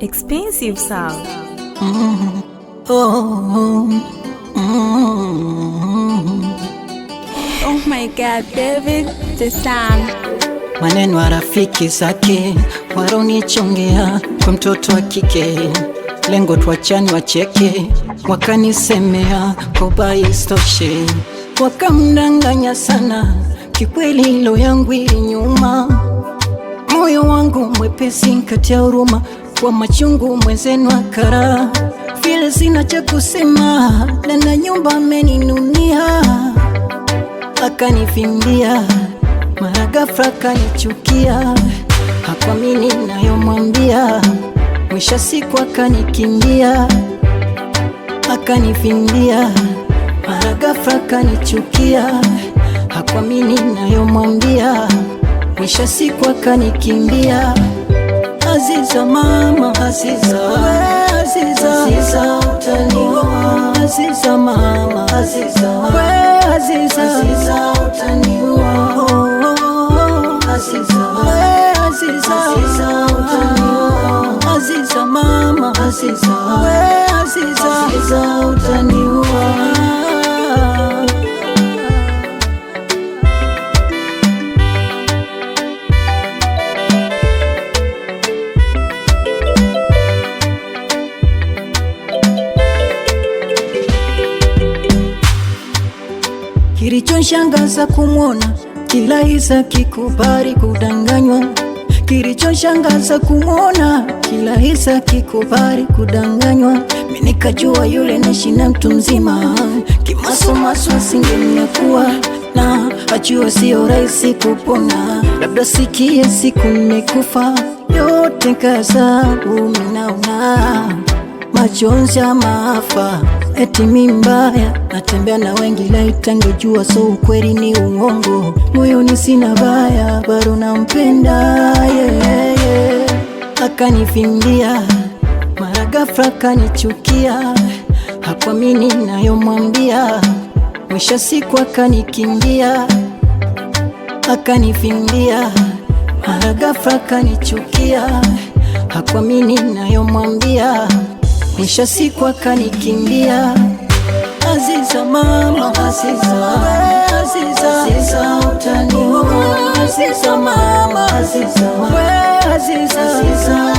Expensive sound. Oh my God, David, the sound. Maneno wa rafiki zake waronichongea kwa mtoto wa kike, lengo tuachani wacheke, wakanisemea kwa istoshe, wakamdanganya sana, kikweli hilo yangu ilinyuma. Moyo wangu mwepesi kati ya huruma, kwa machungu mwenzenu akara, vile sina cha kusema, na nyumba ameninunia, akanifimbia mara ghafla akanichukia, hakuamini nayomwambia, mwisho siku akanikimbia, akanifimbia mara ghafla akanichukia, hakuamini nayomwambia, mwisho siku akanikimbia. Aziza mama, Aziza, Aziza, Aziza utaniua. Aziza mama, Aziza, Aziza, Aziza utaniua. Aziza, Aziza, Aziza utaniua. Aziza mama, Aziza, Aziza, Aziza utaniua. Kilichonishangaza kumwona kila hisa kikubali kudanganywa. Kilichonishangaza kumwona kila hisa kikubali kudanganywa. Mimi nikajua yule naishi na mtu mzima, kimasomaso asingemnyakua, na ajua sio rahisi kupona, labda sikie siku nimekufa. Yote kaza uminauna majonzi ya maafa, eti mimi mbaya, natembea na wengi laita ngejua, so ukweli ni uongo. Moyoni sina baya, bado nampenda yeah. Akanifimbia mara ghafla akanichukia, hakuamini nayomwambia, mwisho siku akanikimbia, akanifimbia mara ghafla akanichukia, hakuamini nayomwambia, mwisho siku akanikimbia. Aziza mama, Aziza, Aziza, Aziza utaniua. Aziza mama, Aziza, Aziza, Aziza